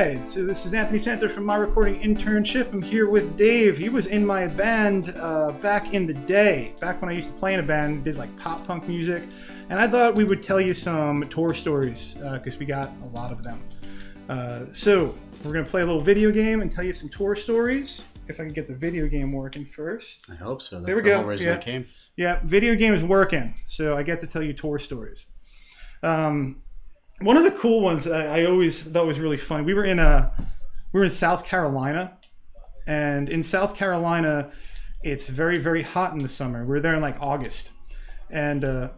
right, so this is Anthony Santos from My Recording Internship. I'm here with Dave. He was in my band back in the day, back when I used to play in a band, did like pop punk music, and I thought we would tell you some tour stories because we got a lot of them. So we're going to play a little video game and tell you some tour stories. If I can get the video game working first. I hope so. That's there we go. Whole reason I came. Yeah, video game is working, so I get to tell you tour stories. One of the cool ones I always thought was really fun. We were in South Carolina, and in South Carolina, it's very, very hot in the summer. We were there in like August, and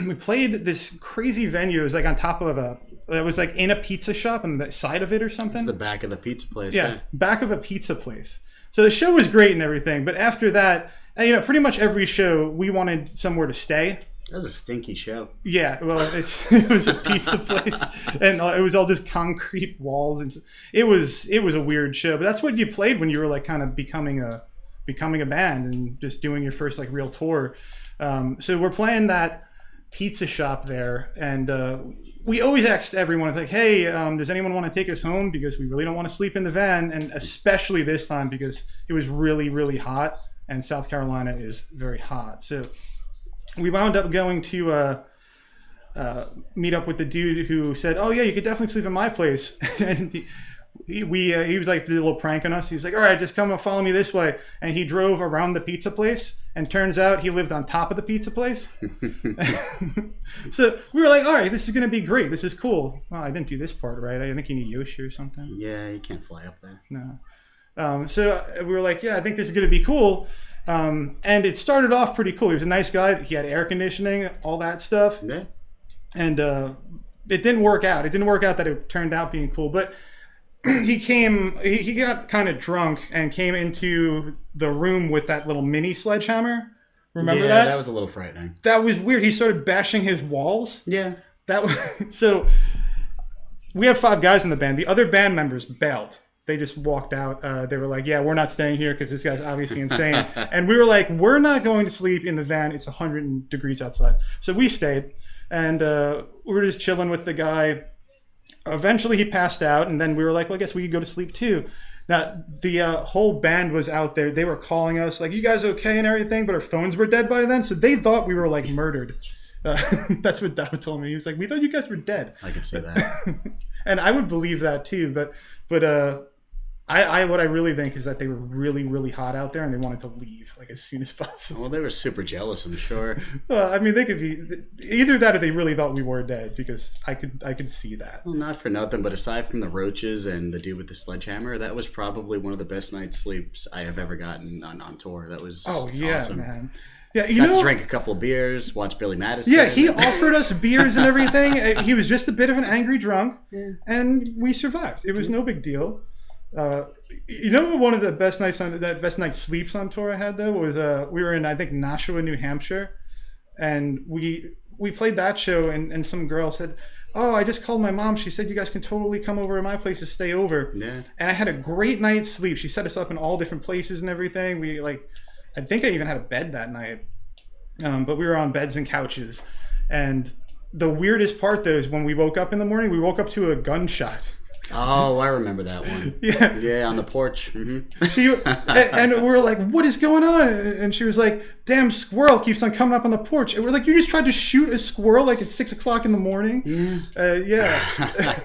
we played this crazy venue. It was like on top of it was like in a pizza shop on the side of it or something. It's the back of the pizza place. Yeah, back of a pizza place. So the show was great and everything, but after that, pretty much every show we wanted somewhere to stay. That was a stinky show. Yeah, well, it was a pizza place, and it was all just concrete walls, and it was a weird show. But that's what you played when you were like kind of becoming a band and just doing your first like real tour. So we're playing that pizza shop there, and we always asked everyone, it's like, hey, does anyone want to take us home because we really don't want to sleep in the van, and especially this time because it was really, really hot, and South Carolina is very hot. So we wound up going to meet up with the dude who said, "Oh yeah, you could definitely sleep in my place." And he was like, did a little prank on us. He was like, "All right, just come and follow me this way." And he drove around the pizza place, and turns out he lived on top of the pizza place. So we were like, "All right, this is gonna be great. This is cool." Well, I didn't do this part right. I think you need Yoshi or something. Yeah, you can't fly up there. No. So we were like, "Yeah, I think this is gonna be cool." And it started off pretty cool. He was a nice guy. He had air conditioning, all that stuff. Yeah. And it didn't work out. It didn't work out that it turned out being cool. But he got kind of drunk and came into the room with that little mini sledgehammer. Remember that? Yeah, that was a little frightening. That was weird. He started bashing his walls. Yeah. So we had 5 guys in the band. The other band members bailed. They just walked out. They were like, "Yeah, we're not staying here because this guy's obviously insane." And we were like, "We're not going to sleep in the van. It's 100 degrees outside." So we stayed, and we were just chilling with the guy. Eventually, he passed out, and then we were like, "Well, I guess we could go to sleep too." Now, the whole band was out there. They were calling us like, "You guys okay?" and everything, but our phones were dead by then, so they thought we were like murdered. That's what Dad told me. He was like, "We thought you guys were dead." I could say that. And I would believe that too, but what I really think is that they were really, really hot out there and they wanted to leave like as soon as possible. Well, they were super jealous, I'm sure. Well, I mean, they could be either that or they really thought we were dead, because I could see that. Well, not for nothing, but aside from the roaches and the dude with the sledgehammer, that was probably one of the best night's sleeps I have ever gotten on tour. That was awesome. Man. Yeah, got to drink a couple of beers, watch Billy Madison. Yeah, he offered us beers and everything. He was just a bit of an angry drunk, and we survived. It was no big deal. One of the best night sleeps on tour I had though was we were in, I think, Nashua, New Hampshire, and we played that show, and some girl said, "Oh, I just called my mom. She said you guys can totally come over to my place to stay over." Yeah. And I had a great night's sleep. She set us up in all different places and everything. I think I even had a bed that night, but we were on beds and couches. And the weirdest part though is when we woke up in the morning, we woke up to a gunshot. Oh, I remember that one. Yeah. Yeah, on the porch. Mm-hmm. And we were like, "What is going on?" And she was like, "Damn squirrel keeps on coming up on the porch." And we're like, "You just tried to shoot a squirrel like at 6 o'clock in the morning?" Yeah. Yeah.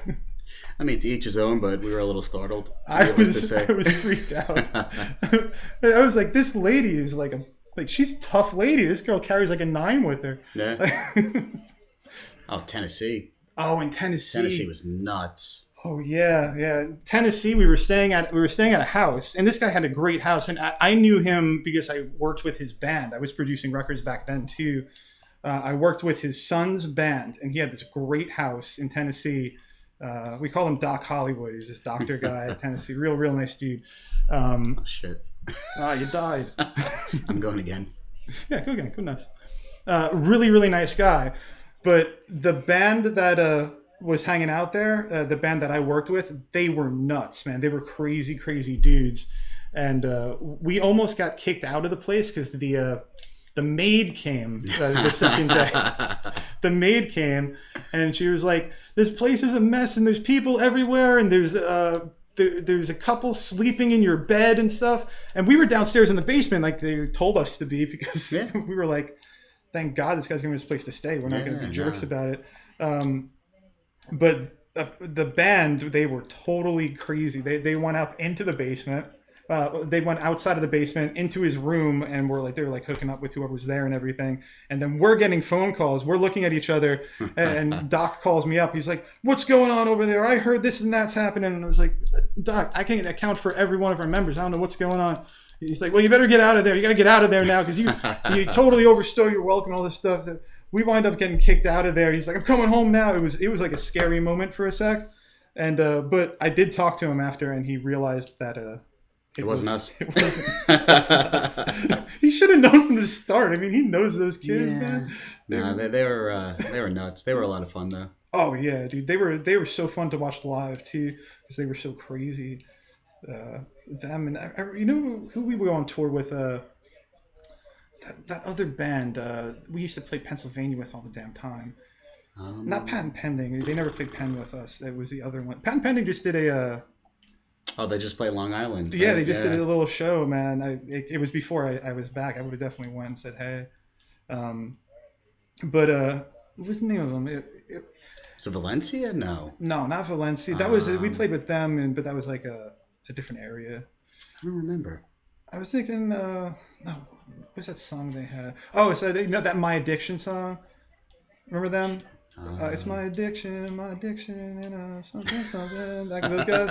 I mean, to each his own, but we were a little startled. I was freaked out. I was like, "This lady is she's a tough lady. This girl carries like a 9 with her." Yeah. Oh, Tennessee. Oh, in Tennessee. Tennessee was nuts. Oh yeah. Tennessee. We were staying at a house, and this guy had a great house, and I knew him because I worked with his band. I was producing records back then too. I worked with his son's band, and he had this great house in Tennessee. We call him Doc Hollywood. He's this doctor guy in Tennessee. Real nice dude. Oh shit. You died. I'm going again. Yeah, go again. Go nuts. Really nice guy. But the band that was hanging out there, the band that I worked with, they were nuts, man. They were crazy dudes. And we almost got kicked out of the place because the maid came the second day. The maid came, and she was like, "This place is a mess, and there's people everywhere, and there's there's a couple sleeping in your bed and stuff. And we were downstairs in the basement like they told us to be because we were like, thank God this guy's giving us a place to stay. We're not going to be jerks about it. But the band, they were totally crazy. They went up into the basement. They went outside of the basement into his room, and they were like hooking up with whoever was there and everything. And then we're getting phone calls. We're looking at each other, and Doc calls me up. He's like, "What's going on over there? I heard this and that's happening." And I was like, "Doc, I can't account for every one of our members. I don't know what's going on." He's like, "Well, you better get out of there. You got to get out of there now because you totally overstowed your welcome, all this stuff." We wind up getting kicked out of there. He's like, "I'm coming home now." It was like a scary moment for a sec, and but I did talk to him after, and he realized that it wasn't us. It wasn't us. He should have known from the start. I mean, he knows those kids, man. No, they were nuts. They were a lot of fun though. Oh yeah, dude. They were so fun to watch live too because they were so crazy. Them and you know who we were on tour with. That other band we used to play Pennsylvania with all the damn time. Not Patent Pending. They never played Penn with us. It was the other one. Patent Pending just did a. Oh, they just play Long Island. Yeah, they just did a little show, man. It was before I was back. I would have definitely went and said hey. But what was the name of them? So Valencia? No, not Valencia. That was we played with them, but that was like a different area. I don't remember. I was thinking, what was that song they had? Oh, so that My Addiction song. Remember them? It's my addiction, and something. Like those guys.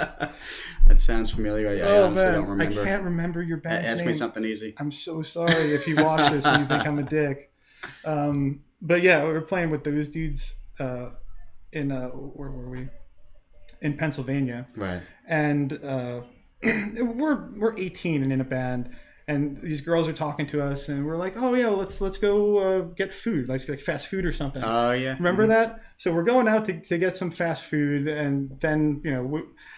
That sounds familiar. I honestly don't remember. I can't remember your band's name. Ask me something easy. I'm so sorry if you watch this and you think I'm a dick. But yeah, we were playing with those dudes in where were we? In Pennsylvania. Right. And we're 18 and in a band. And these girls are talking to us, and we're like, "Oh yeah, well, let's go get food, like fast food or something." Oh yeah. Remember that? So we're going out to get some fast food, and then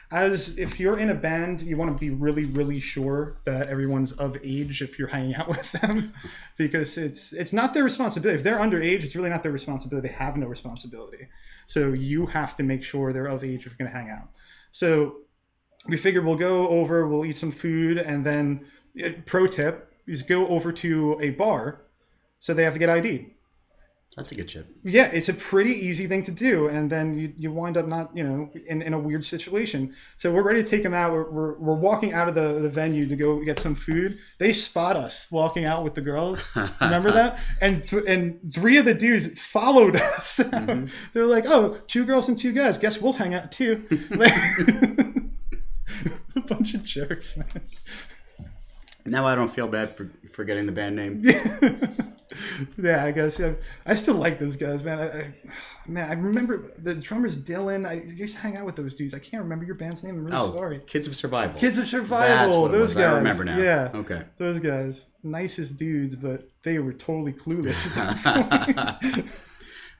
as if you're in a band, you want to be really really sure that everyone's of age if you're hanging out with them, because it's not their responsibility. If they're underage, it's really not their responsibility. They have no responsibility. So you have to make sure they're of age if you're going to hang out. So we figured we'll go over, we'll eat some food, and then. Pro tip is go over to a bar, so they have to get ID'd. That's a good tip. Yeah, it's a pretty easy thing to do, and then you wind up not in a weird situation. So we're ready to take them out. We're walking out of the venue to go get some food. They spot us walking out with the girls. Remember that? And three of the dudes followed us. Mm-hmm. They're like, "Oh, 2 girls and 2 guys. Guess we'll hang out too." A bunch of jerks, man. Now I don't feel bad for forgetting the band name. Yeah, I guess. Yeah. I still like those guys, man. I remember the drummer's Dylan. I used to hang out with those dudes. I can't remember your band's name. I'm really sorry. Kids of Survival. Kids of Survival. That's what those guys. I remember now. Yeah. Okay. Those guys. Nicest dudes, but they were totally clueless.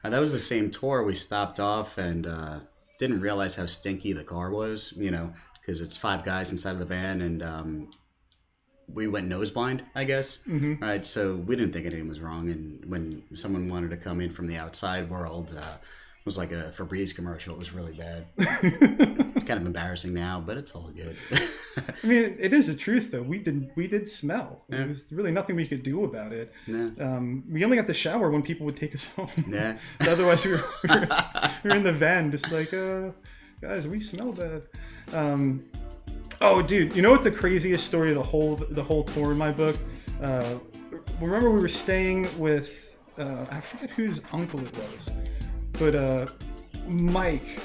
That was the same tour. We stopped off and didn't realize how stinky the car was, because it's 5 guys inside of the van, and we went nose blind, I guess. Mm-hmm. Right, so we didn't think anything was wrong. And when someone wanted to come in from the outside world, it was like a Febreze commercial. It was really bad. It's kind of embarrassing now, but it's all good. I mean, it is the truth, though. We did smell. Yeah. There was really nothing we could do about it. Yeah. We only got the shower when people would take us home. Yeah. Otherwise, we were in the van, just like, guys, we smell bad. Oh, dude! You know what the craziest story of the whole tour in my book? Remember we were staying with I forget whose uncle it was, but Mike.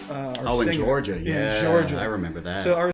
In Georgia, yeah, in Georgia. I remember that. So our